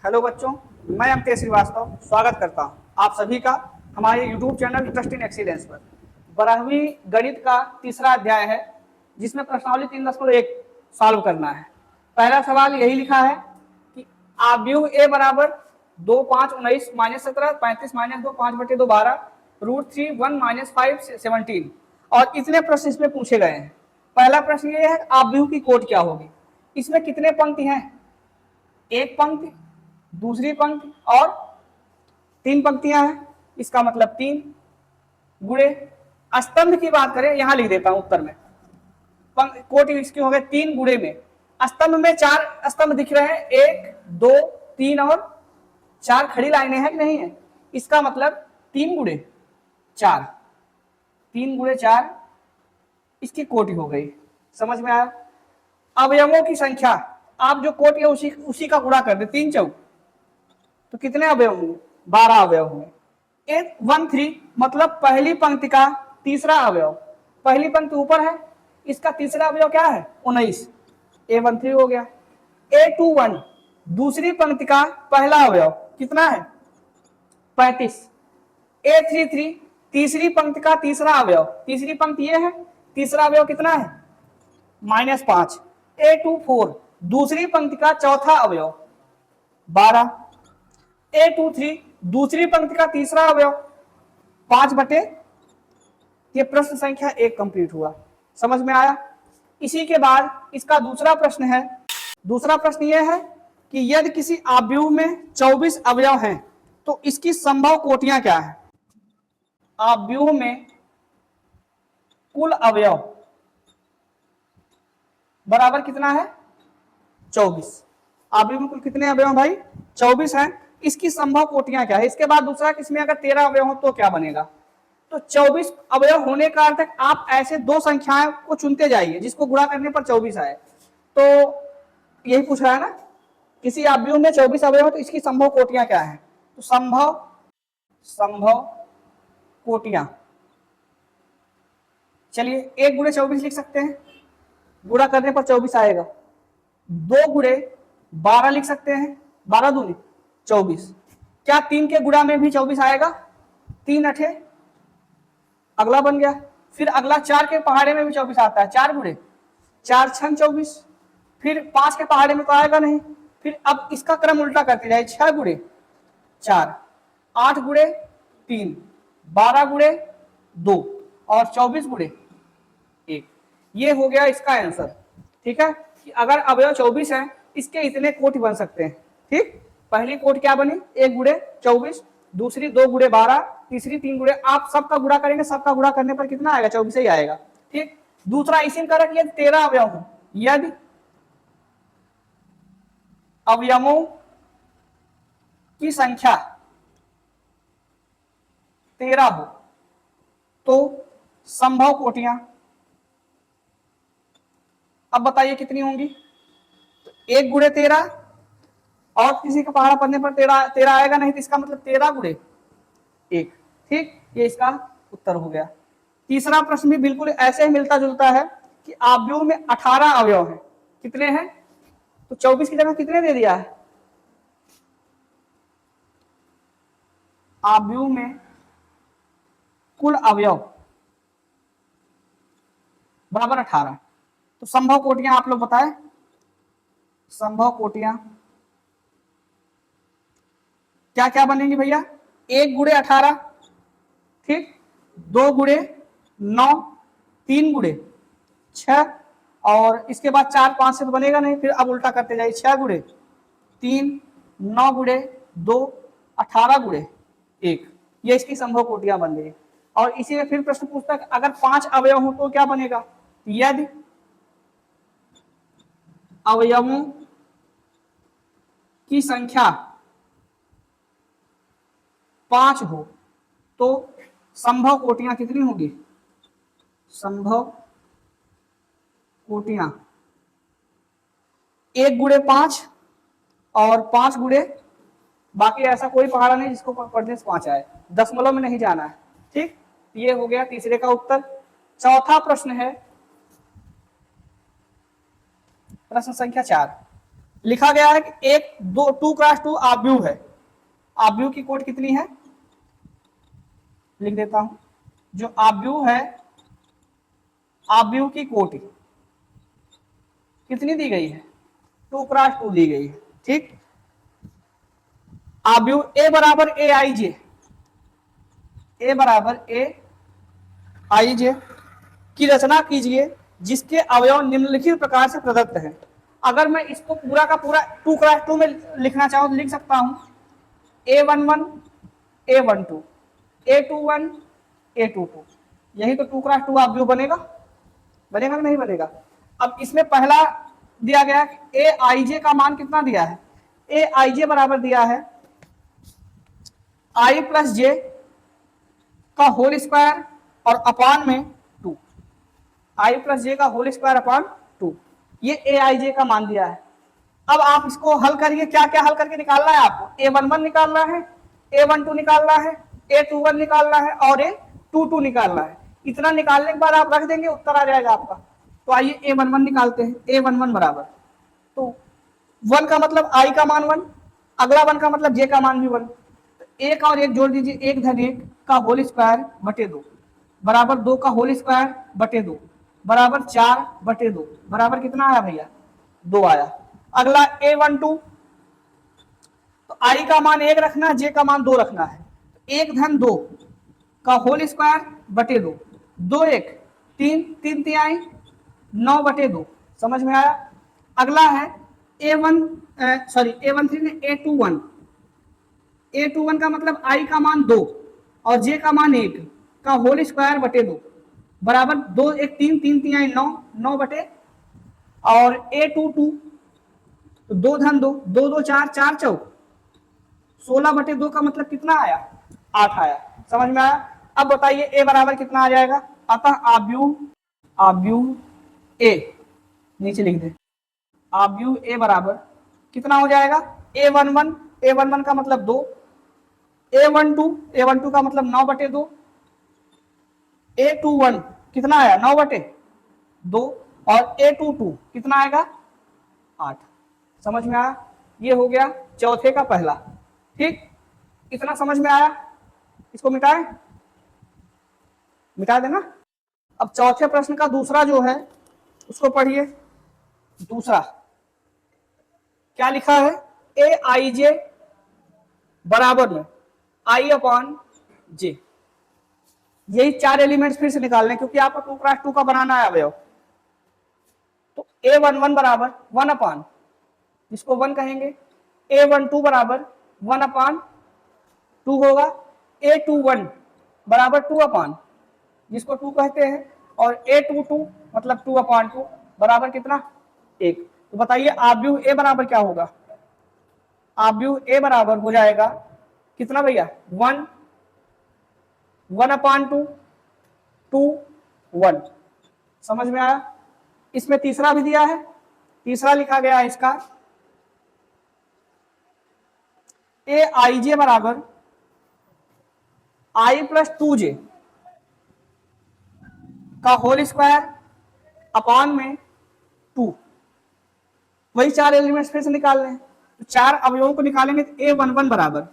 Hello बच्चों, मैं अमितेश श्रीवास्तव स्वागत करता हूं आप सभी का हमारे YouTube channel interest in excellence पर। 12वीं गणित का तीसरा अध्याय है जिसमें प्रश्नावली 3.1 सॉल्व करना है। पहला सवाल यही लिखा है कि आव्यूह ए बराबर 2 5 19 माइनस 17 35 माइनस 2 5/2 12 √3 1 माइनस 5 17 और इतने प्रश्न इसमें पूछे गए हैं। पहला प्रश्न ये है आव्यूह की कोट क्या होगी। इसमें कितने पंक्ति हैं? एक पंक्ति, दूसरी पंक्ति और 3 पंक्तियां हैं, इसका मतलब 3 गुणे। स्तंभ की बात करें, यहां लिख देता हूं उत्तर में, कोट इसकी हो गए 3 गुणे में। स्तंभ में 4 स्तंभ दिख रहे हैं, 1 2 3 और 4 खड़ी लाइनें हैं कि नहीं है, इसका मतलब 3 गुणे 4, 3 गुणे 4 इसकी कोटि हो गई। समझ में आया? अवयवों की संख्या आप जो कोटि है उसी का गुणा कर दे, 3 चौक तो कितने अवयव हुए? 12 अवयव हुए। 813 मतलब पहली पंक्ति का तीसरा अवयव, पहली पंक्ति ऊपर है, इसका तीसरा अवयव क्या है? 19, A13 हो गया। A21 दूसरी पंक्ति का पहला अवयव कितना है? 35। A33 तीसरी पंक्ति का तीसरा अवयव, तीसरी पंक्ति ये है, तीसरा अवयव कितना है? -5। A24 दूसरी पंक्ति का चौथा अवयव 12। A23 दूसरी पंक्ति का तीसरा अवयव 5/, ये प्रश्न संख्या 1 कंप्लीट हुआ। समझ में आया? इसी के बाद इसका दूसरा प्रश्न है। दूसरा प्रश्न यह है कि यदि किसी आव्यूह में 24 अवयव हैं तो इसकी संभव कोटियां क्या है। आव्यूह में कुल अवयव बराबर कितना है? 24। आव्यूह में कुल कितने अवयव भाई? 24 हैं। इसकी संभव कोटियां क्या है। इसके बाद दूसरा, किसमें अगर 13 अवयव हो तो क्या बनेगा। तो 24 अवयव होने का अर्थ आप ऐसे दो संख्याएं को चुनते जाइए जिसको गुणा करने पर 24 आए। तो यही पूछ रहा है ना, किसी आव्यूह में 24 अवयव तो इसकी संभव कोटियां क्या है। तो संभव कोटियां, चलिए 1 गुणे 24 लिख सकते हैं, गुणा करने पर 24 आएगा। 2 गुणे 12 लिख सकते हैं, 12 दूनी 24। क्या 3 के गुणा में भी 24 आएगा? 3 अठे, अगला बन गया। फिर अगला 4 के पहाड़े में भी 24 आता है, 4 गुणे 4 छंग 24। फिर 5 के पहाड़े में तो आएगा नहीं। फिर अब इसका क्रम उल्टा करते जाए, 6 गुणे 4, 8 गुणे 3, 12 गुणे 2 और 24 गुणे 1। ये हो गया इसका आंसर। ठीक है, कि अगर अवयव 24 है इसके इतने कोटि बन सकते हैं। ठीक, पहली कोटि क्या बनी? 1 गुणे 24, दूसरी 2 गुणे 12, तीसरी 3 गुणे, आप सबका गुणा करेंगे, सबका गुणा करने पर कितना आएगा? 24 ही आएगा। ठीक, दूसरा इसी में करें, यदि 13 अवयव हो, यदि अवयवों की संख्या 13 हो तो संभव कोटियां, अब बताइए कितनी होंगी। तो 1 गुणे 13 और किसी का पहाड़ा पढ़ने पर 13 आएगा नहीं, तो इसका मतलब 13 गुणे 1। ठीक, ये इसका उत्तर हो गया। तीसरा प्रश्न भी बिल्कुल ऐसे ही मिलता जुलता है कि आव्यूह में 18 अवयव हैं। कितने हैं? तो 24 की जगह कितने दे दिया है? आव्यूह में कुल अवयव बराबर 18। तो संभव कोटियां आप लोग बताएं, संभव कोटियां क्या क्या बनेंगी भैया? 1 गुणे 18, ठीक, 2 गुणे 9, 3 गुणे 6 और इसके बाद 4 5 से तो बनेगा नहीं। फिर अब उल्टा करते जाइए, 6 गुणे 3, 9 गुणे 2, 18 गुणे 1, ये इसकी संभव कोटियां बन गई। और इसी में फिर प्रश्न पूछता है अगर 5 अवयव हो तो क्या बनेगा। यदि अवयवों की संख्या 5 हो तो संभव कोटियां कितनी होगी? संभव कोटियां 1 गुणे 5 और 5 गुणे, बाकी ऐसा कोई पहाड़ा नहीं जिसको पढ़ने से 5 आए, दशमलव में नहीं जाना है। ठीक, ये हो गया तीसरे का उत्तर। चौथा प्रश्न है प्रश्न संख्या 4। लिखा गया है कि एक दो 2x2 आव्यूह है। आव्यूह की कोट कितनी है, लिख देता हूं। जो आव्यूह है, आव्यूह की कोटि कितनी दी गई है, 2x2 दी गई है। ठीक, आव्यूह ए बराबर ए आई जे, ए बराबर ए आई जे की रचना कीजिए जिसके अवयव निम्नलिखित प्रकार से प्रदत्त हैं। अगर मैं इसको पूरा का पूरा 2x2 में लिखना चाहूं तो लिख सकता हूं A11 A12 A21 A22। यही तो 2x2 आव्यूह बनेगा, बनेगा कि नहीं बनेगा। अब इसमें पहला दिया गया है ए आई जे का मान कितना दिया है, ए आई जे बराबर दिया है आई प्लस जे का होल स्क्वायर और अपान में 2, आई प्लस जे का होल स्क्वायर अपान 2, ये ए आई जे का मान दिया है। अब आप इसको हल करिए, क्या क्या हल करके निकालना है आपको, A11 निकालना है, A12 निकालना है, A21 निकालना है और A22 निकालना है। इतना निकालने के बाद आप रख देंगे, उत्तर आ जाएगा आपका। तो आइए A11 निकालते हैं। A11 बराबर, तो 1 का मतलब I का मान 1, अगला 1 का मतलब J का मान भी 1। तो 1 और 1 जोड़ दीजिए, 1 धन 1 का होल स्क्वायर बटे 2 बराबर 2 का होल स्क्वायर बटे 2 बराबर 4 बटे 2 बराबर कितना आया भैया, 2 आया। अगला A12, तो I का मान 1 रखना है, J का मान 2 रखना है। 1 धन 2 का होल स्क्वायर बटे 2, 2 1 3 3 तिहाई 9 बटे 2, समझ में आया। अगला है A13 ने A21 का मतलब I का मान 2 और J का मान 1 का होल स्क्वायर बटे 2 बराबर 2 1 3 3 तिहाई 9 9 बटे, और A22 तो 2 धन 2 2 2 4 4 चौक 16 बटे 2 का मतलब कितना आया, 8 आया। समझ में आया। अब बताइए ए बराबर कितना आ जाएगा। अतः आव्यूह ए, नीचे लिख दे, आव्यूह ए बराबर कितना हो जाएगा, A11 का मतलब 2, A12 का मतलब 9 बटे 2, A21 कितना आया 9 बटे 2 और A22 कितना आएगा 8। समझ में आया। ये हो गया चौथे का पहला। ठीक, इतना समझ में आया। इसको मिटाए, मिटा देना। अब चौथे प्रश्न का दूसरा जो है उसको पढ़िए। दूसरा क्या लिखा है, ए आई जे बराबर में आई अपॉन जे। यही 4 एलिमेंट्स फिर से निकालने, क्योंकि आपको 2x2 का बनाना है अवयव। तो A11 बराबर 1 अपान, जिसको 1 कहेंगे, A12 बराबर 1 अपान 2 होगा, A21 बराबर 2 अपान, जिसको 2 कहते हैं, और A22 मतलब 2 अपान 2 बराबर कितना 1। तो बताइए आव्यूह ए बराबर क्या होगा, आव्यूह ए बराबर हो जाएगा कितना भैया 1 1 अपान 2 2 1। समझ में आया। इसमें तीसरा भी दिया है, तीसरा लिखा गया है इसका ए आई जे बराबर आई प्लस 2J का होल स्क्वायर अपॉन में 2। वही 4 एलिमेंट्स फिर से निकाल लें। तो 4 अवयवों को निकालेंगे तो A11 बराबर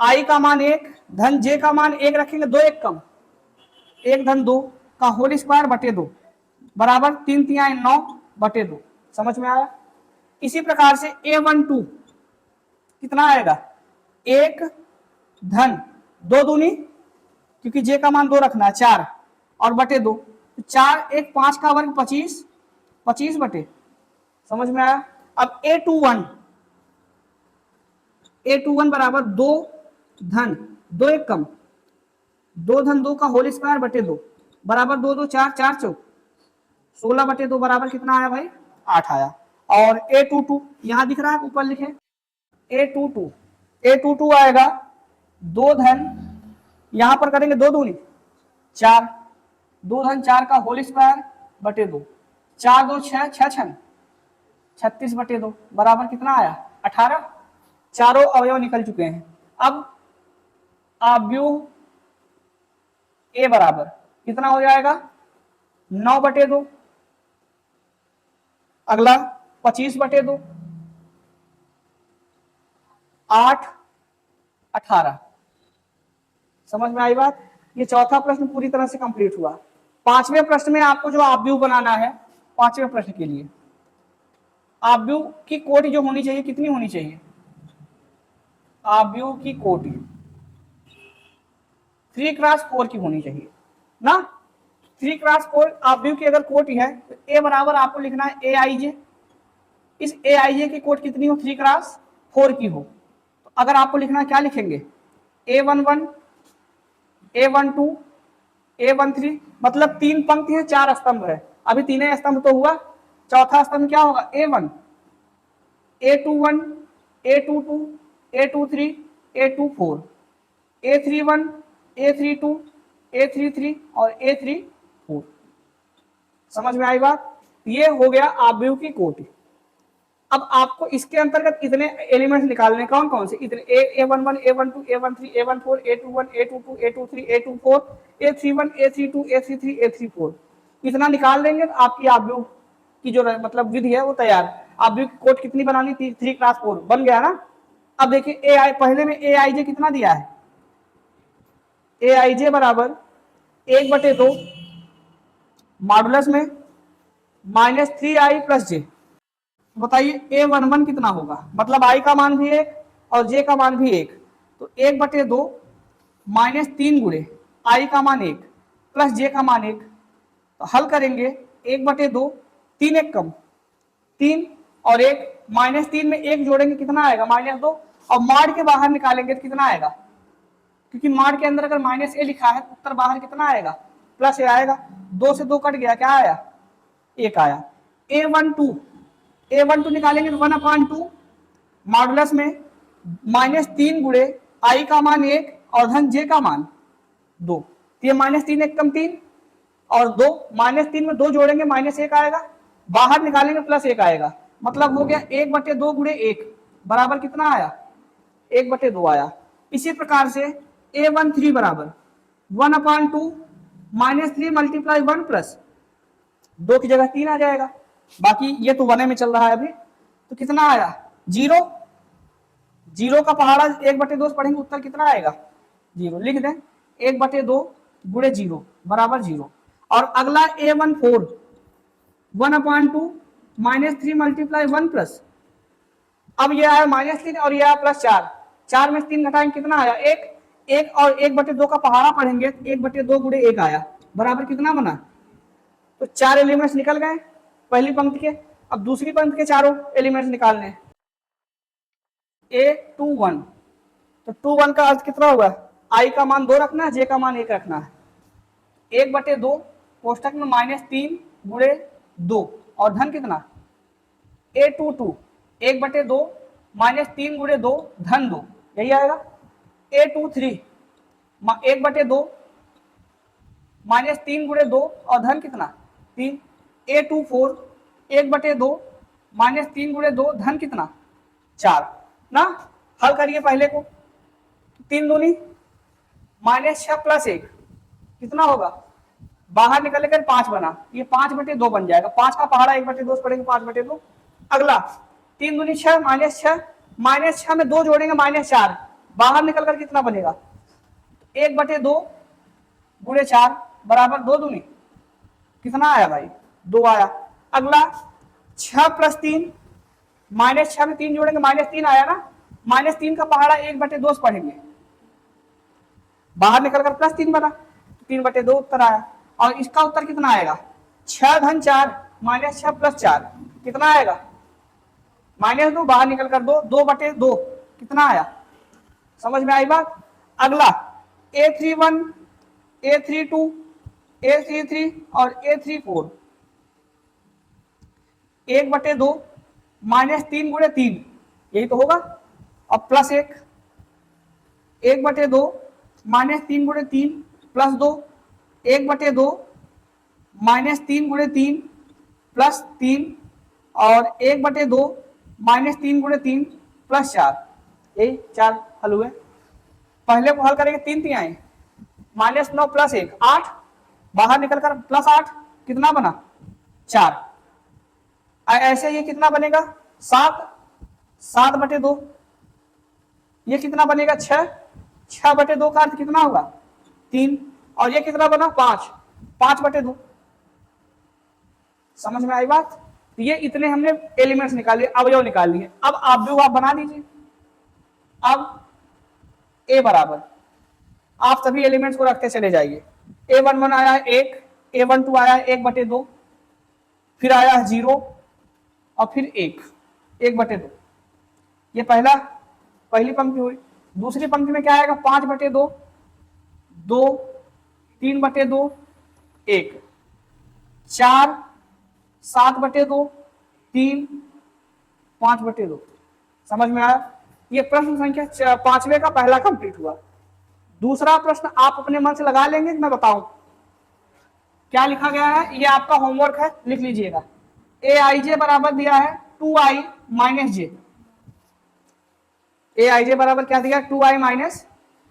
I का मान 1 धन J का मान 1 रखेंगे, 2 1 कम 1 धन 2 का होल स्क्वायर बटे 2 बराबर 3 तिहाई 9 बटे 2। समझ में आया। इसी प्रकार से A12 कितना आएगा 1 धन 2 दूनी, क्योंकि J का मान 2 रखना है 4 और बटे 2, 4 1 5 का वर्ग 25 25 बटे। समझ में आया। अब A21 बराबर 2 धन 2 1 कम 2 धन 2 का होल स्क्वायर बटे 2 बराबर 2 2 4 4 चौक 16 बटे 2 बराबर कितना आया भाई 8 आया। और A22 यहां दिख रहा है, ऊपर लिखे A22 आएगा 2 धन, यहां पर करेंगे 2 दूनी 4, 2 धन 4 का होल स्क्वायर बटे 2, 4 2 6 6 छन 36 बटे 2 बराबर कितना आया 18। चारों अवयव निकल चुके हैं। अब आव्यूह ए बराबर कितना हो जाएगा 9 बटे 2, अगला 25 बटे 2, 8 18। समझ में आई बात? ये चौथा प्रश्न पूरी तरह से कंप्लीट हुआ। पांचवें प्रश्न में आपको जो आव्यूह बनाना है, पांचवें प्रश्न के लिए आव्यूह की कोटि जो होनी चाहिए कितनी होनी चाहिए? आव्यूह की कोटि 3x4 की होनी चाहिए ना। 3x4 आव्यूह की अगर कोटि है तो ए बराबर आपको लिखना है ए आई जे। इस ए आई जे की कोटि कितनी हो? 3x4 की हो। तो अगर आपको लिखना क्या लिखेंगे? A11 A12 A13, मतलब 3 पंक्ति है 4 स्तंभ है। अभी तीनों स्तंभ तो हुआ, चौथा स्तंभ क्या होगा? A1 A21 A22 A23 A24 A31 A32 A33 और A34। समझ में आई बात? ये हो गया आव्यूह की कोटि। अब आपको इसके अंतर्गत इतने एलिमेंट्स निकालने, कौन कौन से? इतने A11 A12 A13 A14 A21 A22 A23 A24 A31 A32 A33 A34। इतना निकाल देंगे तो आपकी आव्यूह की जो मतलब विधि है वो तैयार। आव्यूह की कोटि कितनी बनानी थी? 3x4 बन गया ना। अब देखिए ए आई, पहले में ए आई जे कितना दिया है? ए आई जे बराबर 1/2 मॉडुलस में -3i प्लस जे। बताइए A11 कितना होगा? मतलब i का मान भी 1 और j का मान भी 1, तो 1/2 -3 गुणे i का मान 1 प्लस j का मान 1। तो हल करेंगे 1/2, 3 एक कम 3 और 1, -3 में 1 जोड़ेंगे कितना आएगा? -2। और मॉड के बाहर निकालेंगे तो कितना आएगा? क्योंकि मॉड के अंदर अगर -a लिखा है तो उत्तर बाहर कितना आएगा? प्लस a आएगा। 2 से 2 कट गया, क्या आया? 1 आया। A12 निकालेंगे तो 1/2 मॉडुलस में -3 गुणे i का मान 1 और धन j का मान 2। तो ये -3 एक कम 3 और 2, -3 में 2 जोड़ेंगे -1 आएगा, बाहर निकालेंगे +1 आएगा। मतलब हो गया 1/2 गुणे 1 बराबर कितना आया? 1/2 आया। इसी प्रकार से A13 बराबर 1/2 -3 मल्टीप्लाई 1 प्लस 2 की जगह 3 आ जाएगा। बाकी ये तो 1 में चल रहा है अभी, तो कितना आया? 0। 0 का पहाड़ा 1/2 से पढ़ेंगे, उत्तर कितना आएगा? 0। लिख दें 1/2 गुणे 0 बराबर 0। और अगला A14 1/2 -3 मल्टीप्लाई 1 प्लस, अब ये आया -3 और ये आया +4, 4 में 3 घटाएंगे कितना आया? 1। 1 और 1/2 का पहाड़ा पढ़ेंगे 1/2 गुणे 1 आया, बराबर कितना बना? तो 4 एलिमेंट्स निकल गए पहली पंक्ति के। अब दूसरी पंक्ति के चारों एलिमेंट्स निकालने। A21, तो 21 का अर्थ कितना होगा? i का मान 2 रखना है, j का मान 1 रखना है। 1/2 कोष्टक में -3 गुणे 2 और धन कितना? A22 1/2 -3 गुणे 2 धन 2, यही आएगा। A23 1/2 -3 गुणे 2 और धन कितना? 3। A24 1/2 -3 गुणे 2 धन कितना? 4 ना। हल करिए पहले को, 3 दूनी -6 प्लस 1 कितना होगा? बाहर निकल कर 5 बना, ये 5/2 बन जाएगा। 5 का पहाड़ा 1/2 से पढ़ेंगे 5/2। अगला 3 दूनी 6 -6 में 2 जोड़ेंगे -4, बाहर निकल कर कितना बनेगा? 1/2 गुणे 4 बराबर 2 दूनी कितना आया भाई? 2 आया। अगला 6 प्लस 3, -6 में 3 जोड़ेंगे -3 आया ना। -3 का पहाड़ा 1/2 से पढ़ेंगे, बाहर निकल कर +3 बना, 3/2 उत्तर आया। और इसका उत्तर कितना आएगा? 6 धन 4 -6 प्लस 4 कितना आएगा? -2, बाहर निकल कर 2, 2/2 कितना आया? समझ में आई बात? अगला A31 A32 A33 और A34 1/2 -3 गुणे 3, यही तो होगा। अब +1 1/2 -3 गुणे 3 प्लस 2 1/2 -3 गुणे 3 प्लस 3 और 1/2 -3 गुणे 3 प्लस 4, यही 4 हल हुए। पहले को हल करेंगे 3 3 आए, -9 प्लस 1 8, बाहर निकलकर +8 कितना बना? 4। ऐसे ये कितना बनेगा? 7 7/2 ये कितना बनेगा 6, 6/2 का अर्थ कितना होगा 3, और ये कितना बना 5, 5/2। समझ में आई बात? ये इतने हमने एलिमेंट्स निकाले, अवयव निकाल लिए। अब आप भी आप बना दीजिए। अब ए बराबर, आप सभी एलिमेंट्स को रखते चले जाइए। A11 आया है 1, A12 आया है 1/2, फिर आया है 0 और फिर 1, 1/2। ये पहली पंक्ति हुई। दूसरी पंक्ति में क्या आएगा 5/2, 2, 3/2, 1, 4, 7/2, 3, 5/2। समझ में आया? ये प्रश्न संख्या 5वें का पहला कंप्लीट हुआ। दूसरा प्रश्न आप अपने मन से लगा लेंगे कि मैं बताऊं क्या लिखा गया है? ये आपका होमवर्क है, लिख लीजिएगा। aij बराबर दिया है 2i माइनस जे। aij बराबर क्या दिया 2i माइनस,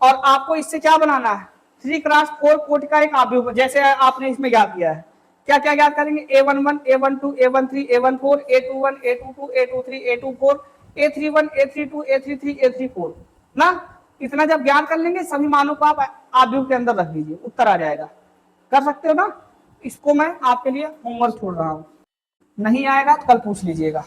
और आपको इससे क्या बनाना है 3x4 कोटि का एक अवयव, जैसे आपने इसमें ज्ञात किया है। क्या क्या ज्ञात करेंगे A11, A12, A13, A14, A21, A22, A23, A24, A31, A32, A33, A34 ना। इतना जब ज्ञात कर लेंगे सभी मानों को आप अवयव के अंदर रख दीजिए, उत्तर आ जाएगा। कर सकते हो ना? इसको मैं आपके लिए होमवर्क छोड़ रहा हूं, नहीं आएगा तो कल पूछ लीजिएगा।